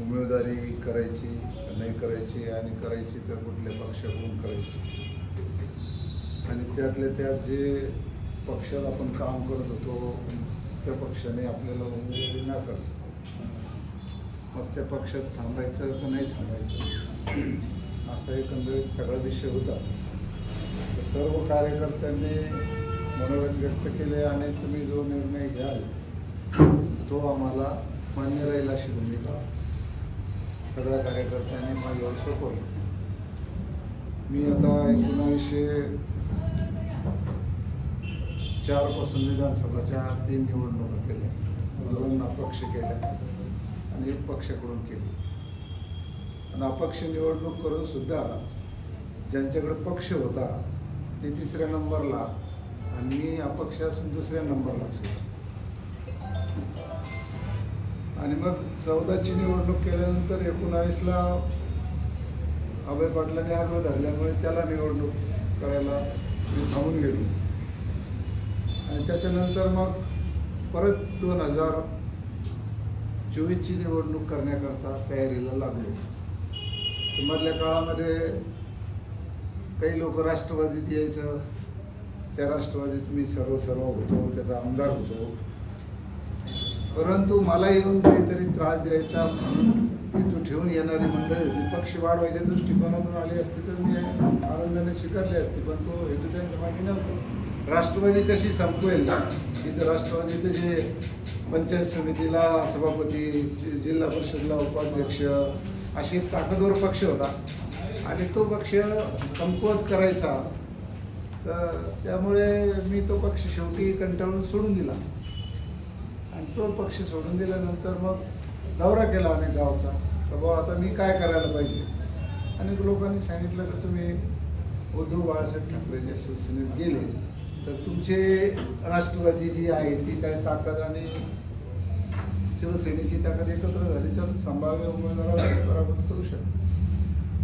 उमेदवारी करायची नाही करायची आणि करायची तर कुठल्या पक्षाकडून करायची आणि त्यातल्या त्यात जे पक्षात आपण काम करत होतो त्या पक्षाने आपल्याला उमेदवारी न करतो मग त्या पक्षात थांबायचं का नाही थांबायचं असा एकंदरीत सगळा विषय होता. तर सर्व कार्यकर्त्यांनी मनोगत व्यक्त केले आणि तुम्ही जो निर्णय घ्याल तो आम्हाला मान्य राहील अशी भूमिका सगळ्या कार्यकर्त्यांनी माझ्यावर सोपवली. मी आता 1904 पासून विधानसभाच्या 3 निवडणुका केल्या, 2 अपक्ष केल्या आणि 1 पक्षाकडून केली. आणि अपक्ष निवडणूक करून सुद्धा ज्यांच्याकडे पक्ष होता ते 3ऱ्या नंबरला आणि मी अपक्ष असून 2ऱ्या नंबरला असायचो. आणि मग 14ची निवडणूक केल्यानंतर 19ला अभय पाटलांनी आग्रह धरल्यामुळे त्याला निवडणूक करायला मी थांबून गेलो आणि त्याच्यानंतर मग परत 2024ची निवडणूक करण्याकरता तयारीला लागलो. मधल्या काळामध्ये काही लोक राष्ट्रवादीत यायचं, त्या राष्ट्रवादीत मी सर्व होतो, त्याचा आमदार होतो. परंतु मला येऊन काहीतरी त्रास द्यायचा इथून ठेवून येणारी मंडळी होती. पक्ष वाढवायच्या दृष्टिकोनातून आली असती तर मी आनंदाने स्वीकारली असती, पण तो हेतू त्यांच्या मागे नव्हतो. राष्ट्रवादी कशी संपवेल इथं राष्ट्रवादीचं जे पंचायत समितीला सभापती, जिल्हा परिषदला उपाध्यक्ष अशी ताकदवर पक्ष होता आणि तो पक्ष कमकुवत करायचा. तर त्यामुळे मी तो पक्ष शेवटी कंटाळून सोडून दिला आणि तो पक्ष सोडून दिल्यानंतर मग दौरा केला अनेक गावचा. तर बाबा आता मी काय करायला पाहिजे. अनेक लोकांनी सांगितलं की तुम्ही उद्धव बाळासाहेब ठाकरेंच्या शिवसेनेत गेले तर तुमचे राष्ट्रवादी जी आहे ती काय ताकद आणि शिवसेनेची ताकद एकत्र झाली तर संभाव्य उमेदवाराला पराभूत करू शकतो.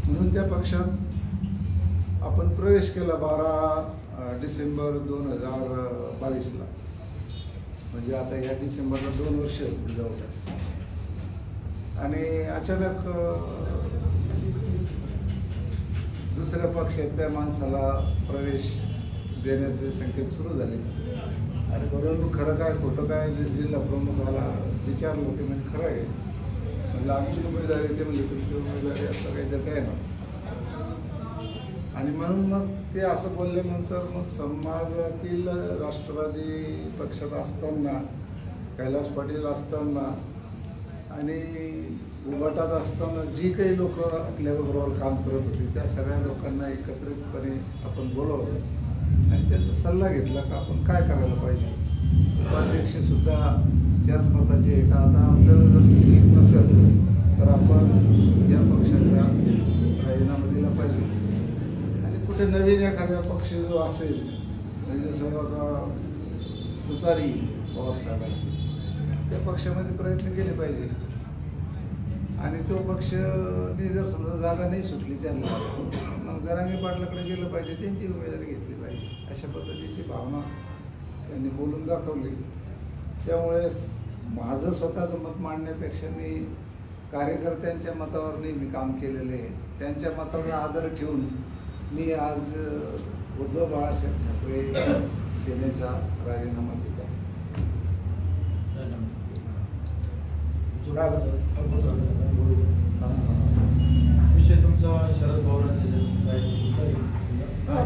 म्हणून त्या पक्षात आपण प्रवेश केला 12 डिसेंबर 2022ला. म्हणजे आता या डिसेंबरला 2 वर्ष होतील जवळपास. आणि अचानक दुसऱ्या पक्षात त्या माणसाला प्रवेश देण्याचे संकेत सुरू झाले. आणि बरोबर खरं काय खोटं काय जिल्हा प्रमुखाला विचारलं ते म्हणजे खरं आहे. म्हणजे आमची उमेदवारी ते म्हणजे तुमची उमेदवारी असं काही देता येणार. आणि म्हणून मग ते असं बोलल्यानंतर मग समाजातील राष्ट्रवादी पक्षात असताना, कैलास पाटील असताना आणि उभाटात असताना जी काही लोक आपल्याबरोबर काम करत होती त्या सगळ्या लोकांना एकत्रितपणे आपण बोलवलं आणि त्यांचा सल्ला घेतला का आपण काय करायला पाहिजे. उपाध्यक्षसुद्धा त्याच मताचे आहे का आता आपल्याला जर ठीक नसेल तर आपण या पक्षाचा राजीनामा दिला पाहिजे आणि कुठे नवीन एखाद्या पक्ष जो असेल म्हणजे जसं आता तुतारी पवारसाहेबांची त्या पक्षामध्ये प्रयत्न केले पाहिजे. आणि तो पक्षाने जर समजा जागा नाही सुटली त्यांना मग जरांगे पाटलाकडे गेलं पाहिजे, त्यांची उमेदवारी घेतली पाहिजे अशा पद्धतीची भावना त्यांनी बोलून दाखवली. त्यामुळे माझं स्वतःचं मत मांडण्यापेक्षा मी कार्यकर्त्यांच्या मतावर नेहमी काम केलेलं आहे. त्यांच्या मताचा आदर ठेवून मी आज उद्धव बाळासाहेब ठाकरे सेनेचा राजीनामा देतो. विषय तुमचा शरद पवारांचे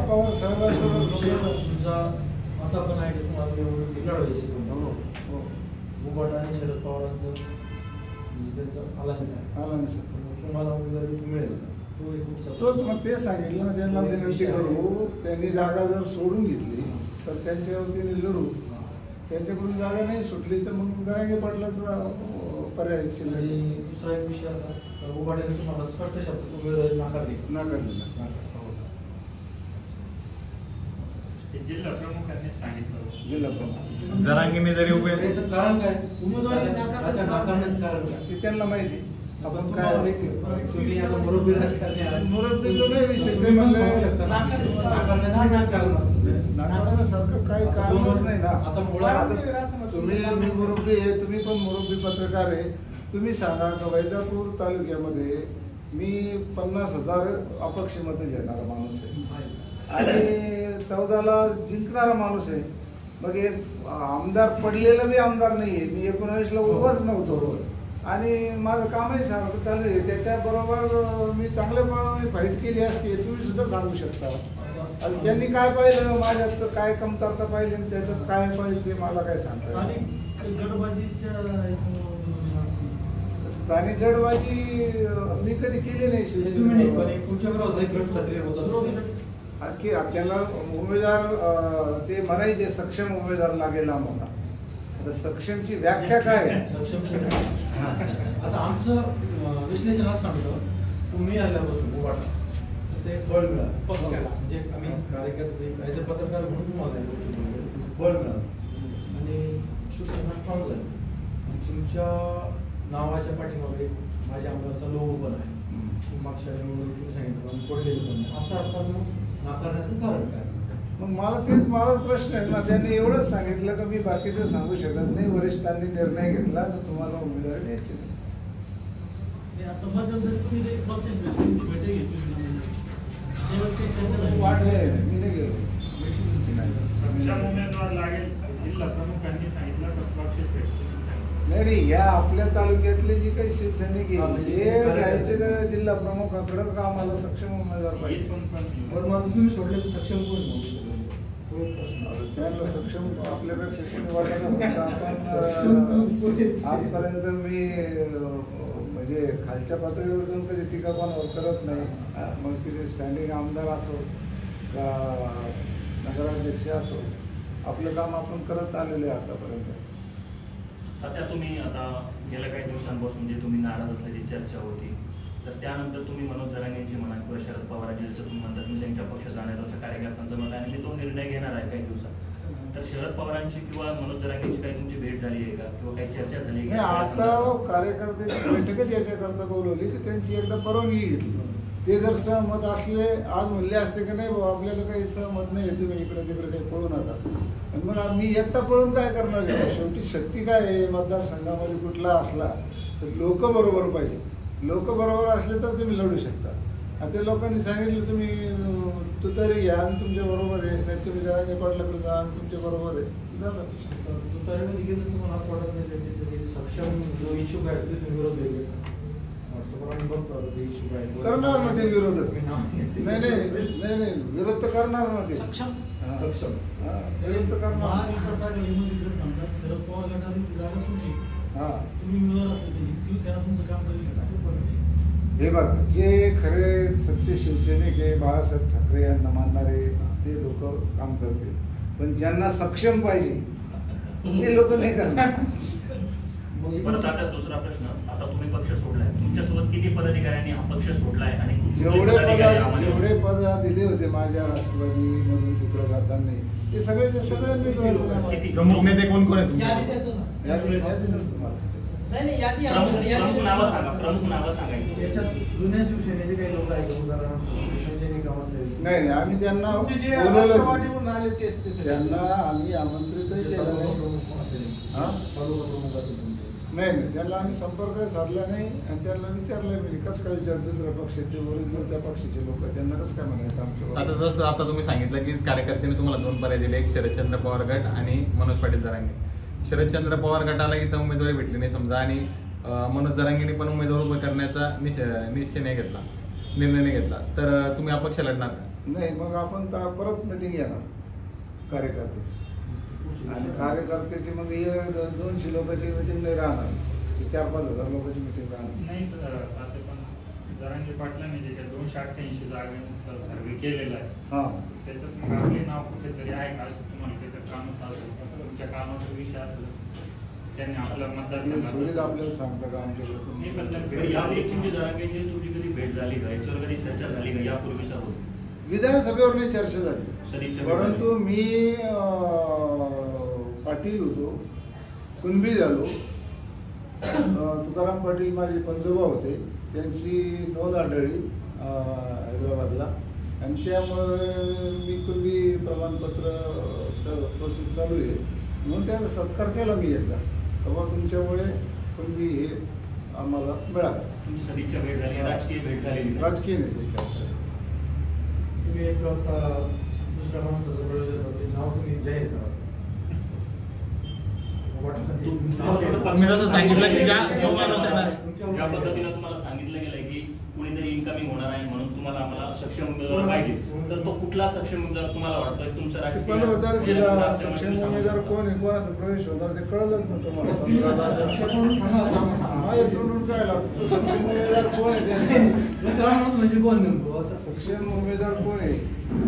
पवार साहेबांचा तुमचा असा पण आहे की तुम्हाला निवडणूक लढवायची उभाट आणि शरद पवारांचं म्हणजे त्यांचं अलायन्स आहे. तुम्हाला उमेदवारी मिळेल तोच मग ते सांगितलं ना त्यांना विनंती करू. त्यांनी जागा जर सोडून घेतली तर त्यांच्यावरती लढू. त्यांच्याकडून जागा नाही सुटली तर मग जरांगे पाटलाचा पर्याय शिल्लक. दुसरा एक विषय असा उभाट्याने तुम्हाला स्पष्ट शब्दात उमेदवारी नाकारली. जिल्हा प्रमुखांनी सांगितलं. जिल्हा प्रमुख जरांगेने जरी कारण काय उमेदवारी नाकारण्याचं कारण काय ते त्यांना माहिती. आपण काय तुम्ही आता मुरब्बी राजकारणी आहात. मुरब्बीचा नाही विषय ते नाकारण्यासारखं काही कारणच नाही ना. आता मुळात तुम्ही मी मुरब्बी आहे, तुम्ही पण मुरब्बी पत्रकार आहे. तुम्ही सांगा का वैजापूर तालुक्यामध्ये मी 50,000 अपक्ष मतं घेणारा माणूस आहे आणि 14ला जिंकणारा माणूस आहे. मग एक आमदार पडलेला बी आमदार नाही आहे. मी 19ला उभाच नव्हतो आणि माझं कामही सारखं चालू आहे. त्याच्याबरोबर मी चांगल्याप्रमाणे फाईट केली असते, तुम्ही सुद्धा सांगू शकता. आणि त्यांनी काय पाहिलं माझ्यात, काय कमतरता पाहिली आणि त्याच्यात काय पाहिजे ते मला काय सांगता. स्थानिक गडबाजी मी कधी केली नाही. की त्याला उमेदवार ते म्हणायचे सक्षम उमेदवार लागेल आम्हाला. आता सक्षमची व्याख्या काय आहे? आता आमचं विश्लेषण असं सांगतो, तुम्ही आल्यापासून उभाटा ते बळ मिळालं, म्हणजे आम्ही कार्यकर्ते ॲज अ पत्रकार म्हणून तुम्हाला बळ मिळालं आणि शिवसेना स्ट्रॉंग झाली. तुमच्या नावाच्या पाठीमागे माझ्या आमदारचा लोगो पण आहे. मागच्या तुम्ही सांगितलं पडलेलं पण आहे. असं असताना नाकारण्याचं कारण काय? मग मला प्रश्न आहे ना. त्यांनी एवढंच सांगितलं की मी बाकीचं सांगू शकत नाही, वरिष्ठांनी निर्णय घेतला तर तुम्हाला उमेदवारी द्यायची नाही. मी नाही गेलो. सक्षम उमेदवार लागेल जिल्हा प्रमुखांनी सांगितलं तर पक्ष नाही, या आपल्या तालुक्यातले जी काही शिवसैनिक जायचे जिल्हा प्रमुखाकडे का आम्हाला सक्षम उमेदवार पाहिजे. पण मग तुम्ही सोडले तर सक्षम कोण? त्यांना सक्षम आपल्यापेक्षा कोणी वाटत असेल तर आपण आजपर्यंत मी म्हणजे खालच्या पातळीवर जाऊन कधी टीका कोणावर करत नाही. मग तिथे स्टँडिंग आमदार असो का नगराध्यक्ष असो, आपलं काम आपण करत आलेले आतापर्यंत. सध्या तुम्ही आता गेल्या काही दिवसांपासून जे तुम्ही नाराज असल्याची चर्चा होती, तर त्यानंतर तुम्ही मनोज जरांगेंची म्हणा किंवा शरद पवारांची जसं तुम्ही म्हणता तुम्ही त्यांच्या पक्ष जाण्याचं असं कार्यकर्त्यांचं मत आहे आणि मी तो निर्णय घेणार आहे काही दिवसात. तर शरद पवारांची किंवा मनोज जरांगेंची काही तुमची भेट झाली आहे का किंवा काही चर्चा झाली आहे का? आता कार्यकर्त्याची बैठकच याच्याकरता बोलवली की त्यांची एकदा परवानगी घेतली. ते जर सहमत असले, आज म्हणले असते की नाही भाऊ आपल्याला काही सहमत नाही, तुम्ही इकडे तिकडे काही पळू नका. आणि मग मी एकटा पळून काय करणार आहे? शेवटी शक्ती काय आहे मतदारसंघामध्ये कुठला असला तर लोक बरोबर पाहिजे. लोक बरोबर असले तर तुम्ही लढू शकता. आणि ते लोकांनी सांगितलं तुम्ही तुतारी घ्या आणि तुमच्या बरोबर आहे, नाही तुम्ही जरांगे पाटलाकडे जा आणि तुमच्या बरोबर आहे. तुतारीमध्ये गेलं तुम्हाला असं वाटत नाही सक्षम जो इच्छुक आहे ते तुम्ही विरोध देईल? करणार ना ते विरोधक. नाही विरोध तर करणार ना ते. सक्षम विरोध तर करणार. शरद पवार गटाने जागा सोडली, हा तुम्ही उमेदवार असले शिवसेना तुमचं काम करेल. हे बघ, जे खरे सच्चे शिवसैनिक आहे, बाळासाहेब ठाकरे यांना मानणारे ते लोक काम करतील. पण ज्यांना सक्षम पाहिजे ते लोक नाही करणार. परत आता दुसरा प्रश्न, आता तुम्ही पक्ष सोडलाय, तुमच्यासोबत किती पदाधिकाऱ्यांनी हा पक्ष सोडलाय आणि जेवढे पद दिले होते माझ्या राष्ट्रवादी मधून तिकडे जाताना ते सगळ्यांनी प्रमुख नेते कोण कोण आहेत? प्रमुख नावं सांगा. याच्यात जुन्या शिवसेनेचे काही लोक आहेत, उदाहरण संजय निकम असेल. नाही आम्ही त्यांना बोलवलंच, त्यांना आम्ही आमंत्रितही केलं नाही. त्यांना आम्ही संपर्क साधला नाही आणि त्यांना विचारलं मी कसं काय विचार दुसऱ्या पक्षाचे वरील त्या पक्षाचे लोक त्यांना कसं काय म्हणायचं आमच्या. आता जसं आता तुम्ही सांगितलं की कार्यकर्त्यांनी तुम्हाला 2 पर्याय दिले, एक शरदचंद्र पवार गट आणि मनोज पाटील जरांगे. शरदचंद्र पवार गटाला इथं उमेदवारी भेटली नाही समजा आणि मनोज जरांगेंनी पण उमेदवार उभं करण्याचा निर्णय नाही घेतला, तर तुम्ही अपक्ष लढणार का? नाही, मग आपण परत मिटिंग घेणार कार्यकर्त्याची आणि कार्यकर्त्याची मग 200 लोकांची मिटिंग नाही राहणार, 4-5 हजार लोकांची मिटिंग राहणार. नाही तर आता पण जरांगे पाटलांनी जे 288 जागांचा सर्वे केलेला आहे, त्याच्यात मग आपले नाव कुठेतरी आहे का असं तुम्हाला त्याचं काम असेल, तुमच्या कामाचा विषय असेल त्यांनी आपला मतदारसंघात आपल्याला सांगता का आमच्याकडे तुमची जरांगेची तुझी कधी भेट झाली का, याच्यावर कधी चर्चा झाली का यापूर्वीचा? विधानसभेवर नाही चर्चा झाली, परंतु मी पाटील होतो, कुणबी झालो. तुकाराम पाटील माझे पंजोबा होते, त्यांची नोंद आढळली हैदराबादला आणि त्यामुळे मी कुणबी प्रमाणपत्र प्रोसेस चालू आहे म्हणून त्यांना सत्कार केला मी एकदा. तेव्हा तुमच्यामुळे कुणबी हे आम्हाला मिळालं. तुमची सदिच्छा भेट झाली, राजकीय भेट झालेली नाही? राजकीय नाही त्याच्या. तुम्ही एक दुसऱ्या माणसाचं बळजबरी नाव तुम्ही जाहीर करा. तुम्ही जसं सांगितलं की जो माणूस येणार आहे, ज्या पद्धतीनं तुम्हाला सांगितलं गेलंय की कुणीतरी इन्कमिंग होणार आहे म्हणून तुम्हाला आम्हाला सक्षम उमेदवार पाहिजे, तर तो कुठला सक्षम उमेदवार तुम्हाला वाटतोय? तुमचं 15 तारखेला सक्षम उमेदवार कोण आहे, कोणाचा प्रवेश होणार ते कळलंच ना तुम्हाला. 15 माझ्या सोडून काय लागतं, तो सक्षम उमेदवार कोण आहे, दुसरा माणूस म्हणजे कोण नेमकं असं सक्षम उमेदवार कोण आहे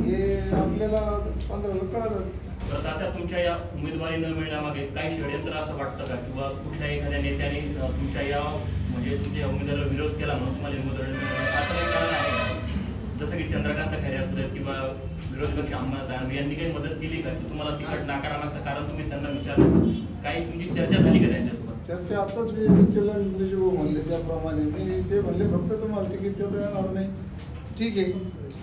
हे आपल्याला 15ला कळालंच. तर आता तुमच्या या उमेदवारी न मिळण्यामागे काही षडयंत्र असं वाटतं का, किंवा कुठल्या एखाद्या नेत्याने तुमच्या या म्हणजे तुमच्या उमेदवाराला विरोध केला म्हणून तुम्हाला उमेदवारी असं काही कारण आहे का? जसं की चंद्रकांत खैरे असू देत किंवा विरोधी पक्ष अंमल दानवे यांनी काही मदत केली का, की तुम्हाला तिकट नाकारण्याचं कारण तुम्ही त्यांना विचारलं? काही तुमची चर्चा झाली का त्यांच्यासोबत? चर्चा आताच मी म्हणले त्याप्रमाणे मी ते म्हणले फक्त तुम्हाला तिकीट देता येणार नाही. ठीक आहे,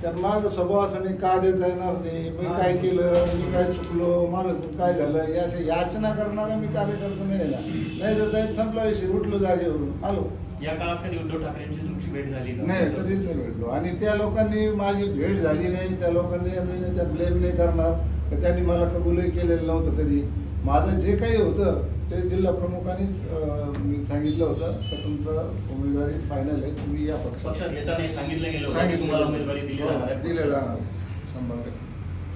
कारण माझा स्वभाव असं नाही का देता येणार नाही, मी काय केलं, मी काय चुकलो, माझं काय झालं, या अशा याचना करणारा मी कार्यकर्ता नाही ना. नाही तर त्यात संपला विषय, उठलो जागेवरून आलो. या काळात कधी उद्धव ठाकरेंची तुमची भेट झाली का? नाही, कधीच नाही भेटलो. आणि त्या लोकांनी माझी भेट झाली नाही, त्या लोकांनी मी त्या ब्लेम नाही करणार तर त्यांनी मला कबूलही केलेलं नव्हतं कधी. माझं जे काही होतं ते जिल्हा प्रमुखांनीच मी सांगितलं होतं तर तुमचं उमेदवारी फायनल आहे, तुम्ही या पक्षात घेताना सांगितलं गेलं होतं की तुम्हाला उमेदवारी दिली जाणार आहे? दिले जाणार 100%.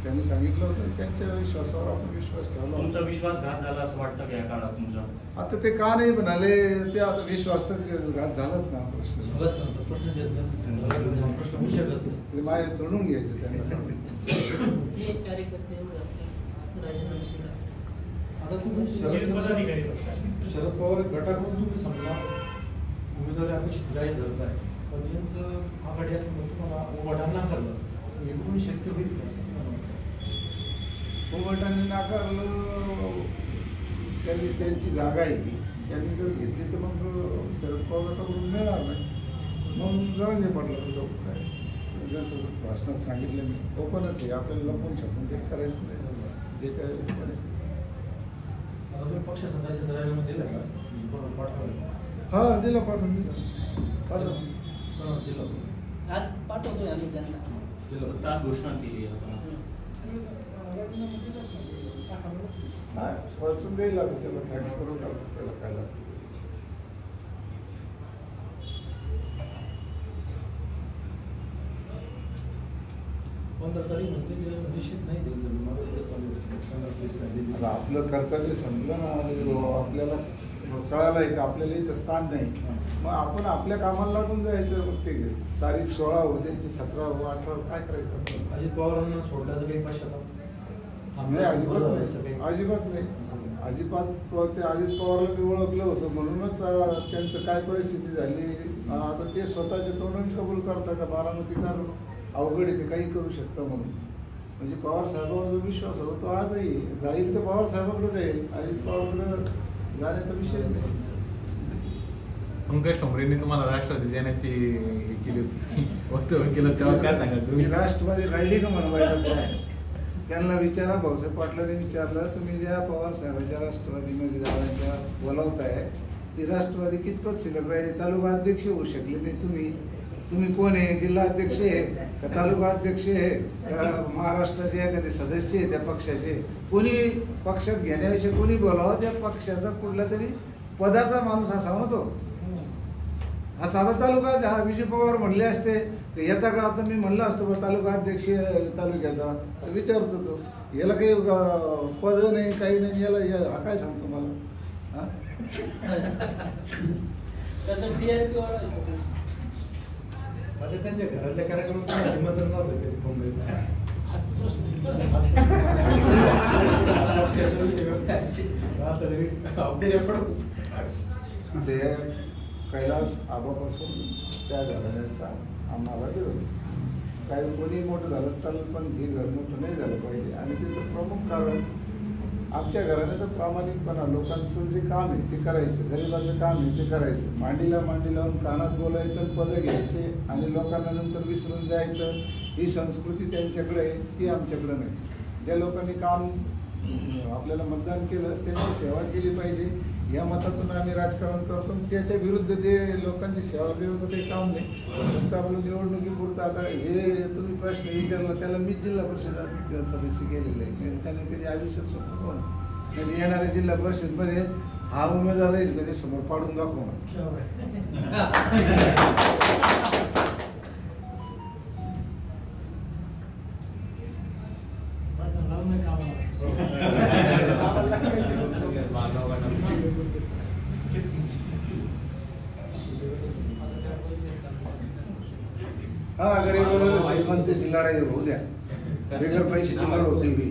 त्यांनी सांगितलं होतं, त्यांच्या विश्वासावर आपण विश्वास ठेवला. तुमचा विश्वासघात झाला असं वाटतं की या काळात तुमचा? आता ते का नाही म्हणाले ते आता विश्वास तर घात झालाच ना. प्रश्न प्रश्न शकत नाही. ते माझे चढून घ्यायचं त्यांना. आता तुम्ही शरद पवार गटाकडून तुम्ही समजा उमेदवारी अपेक्षित जाहीर धरताय, पण यांचं आघाडी असल्यामुळे तुम्हाला उभाटांना नाकारलं, इकडून शक्य होईल का असं तुम्हाला वाटतं? उभाटाने नाकारलं, त्यांनी त्यांची जागा आहे त्यांनी जर घेतली तर मग शरद पवारांकडून मिळणार नाही. मग जरा नाही पडलं तो काय जसं भाषणात सांगितलं मी ओपनच आहे, आपल्याला लपून छपून काही करायचं नाही. जे काय ओपन आहे. आता तुम्ही पक्ष सदस्याचा राजीनामा दिला का? पाठवलं? हा दिला, पाठवून दिला. दिला आज पाठवतोय आम्ही त्यांना. फक्त आज घोषणा केली आहे आपण. काय वाचून देईल आता त्याला टॅक्स करून टाकतो त्याला काय लागतं. निश्चित नाही आता आपलं कर्तव्य समजलं ना, आपल्याला कळालं आहे का आपल्याला इथं स्थान नाही, मग आपण आपल्या कामाला लागून जायचं. मग ते तारीख 16 हो, त्यांची 17 हो, 18 काय करायचं आपण? अजित पवारांना सोडल्याचं काही पश्चाताप नाही, अजिबात नाही, अजिबात नाही, अजिबात. ते अजित पवारला मी ओळखलं होतं म्हणूनच त्यांचं काय परिस्थिती झाली आता ते स्वतःच्या तोंडाने कबूल करतात का बारामतीकर अवघड आहे, ते काही करू शकतं म्हणून. म्हणजे पवार साहेबांवर जो विश्वास होता तो आजही जाईल तर पवार साहेबांकडे जाईल, अजित पवारकडे जाण्याचा विषयच नाही. पंकज ठोंबरेंनी तुम्हाला राष्ट्रवादी देण्याची हे केली होती, वक्तव्य केलं, तेव्हा काय सांगाल तुम्ही? राष्ट्रवादी राहिली का म्हणवायचं त्यांना विचारा. भाऊसाहेब पाटलांनी विचारलं, तुम्ही ज्या पवार साहेबांच्या राष्ट्रवादीमध्ये जाण्याच्या बोलावताय ती राष्ट्रवादी कितपत शिल्लक राहिली? तालुका अध्यक्ष होऊ शकले नाही तुम्ही कोण आहे? जिल्हा अध्यक्ष आहे का तालुका अध्यक्ष आहे का महाराष्ट्राचे एखादे सदस्य आहे त्या पक्षाचे? कोणी पक्षात घेण्याविषयी कोणी बोलावं, त्या पक्षाचा कुठला तरी पदाचा माणूस असावा ना तो. हा साधा तालुका विजय पवार म्हणले असते येता का? आता मी म्हणलं असतो बा तालुका अध्यक्ष तालुक्याचा विचारतो तो, याला काही पद नाही काही नाही, याला हा काय सांगतो मला? हा त्यांच्या घरातल्या कार्यक्रमात निमंत्रण नव्हतं. ते कैलास आबापासून त्या घराण्याचा आम्हाला विरोध. काही कोणी मोठं झालं चालेल पण हे घर मोठं नाही झालं पाहिजे. आणि त्याचं प्रमुख कारण आमच्या घराण्याचा प्रामाणिकपणा, लोकांचं जे काम आहे ते करायचं, गरिबाचं काम आहे ते करायचं, मांडीला मांडी लावून कानात बोलायचं, पदं घ्यायचे आणि लोकांना नंतर विसरून जायचं, ही संस्कृती त्यांच्याकडे आहे, ती आमच्याकडे नाही. ज्या लोकांनी काम आपल्याला मतदान केलं त्यांची सेवा केली पाहिजे या मतातून आम्ही राजकारण करतो. त्याच्या विरुद्ध ते लोकांची सेवा देण्याचं काही काम नाही. फक्त आपलं निवडणुकीपुरतं आता हे तुम्ही प्रश्न विचारला त्याला मीच जिल्हा परिषद सदस्य केलेलं आहे. त्याने कधी आयुष्यात स्वप्न कोण त्यांनी येणाऱ्या जिल्हा परिषदमध्ये हा उमेदवार येईल त्याच्यासमोर पाडून दाखवणार. हा गरीब श्रीमंतीची लढाई होऊ द्या, बिगर पैशाची लढ होती बी.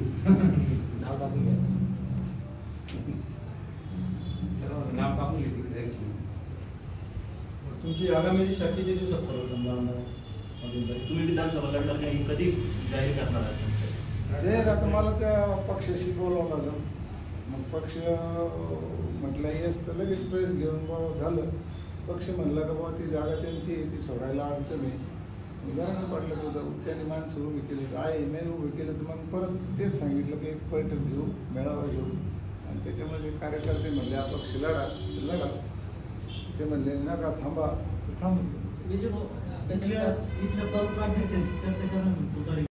तुमची आगामी शाखेच्या दिवसात ठरवलं समजा आमदार तुम्ही विधानसभा लढणार नाही कधी जाहीर करणार आहात? जे आता मला त्या पक्षाशी बोलावं लागलं. मग पक्ष म्हटलं येस तर लगेच प्रेस घेऊन झालं. पक्ष म्हणला का बाबा ती जागा त्यांची आहे, ती सोडायला अडचण आहे. जरा पाटलं की जाऊ त्यांनी माणसं उभी केली आहे मेन उभे केलं तर मग परत तेच सांगितलं की एक बैठक घेऊ, मेळावा घेऊ आणि त्याच्यामध्ये कार्यकर्ते म्हणले अपक्ष लढा. ते म्हणले नका थांबा, तर थांबून विजय भाऊ, इथल्या तालुका अध्यक्षांशी चर्चा करा.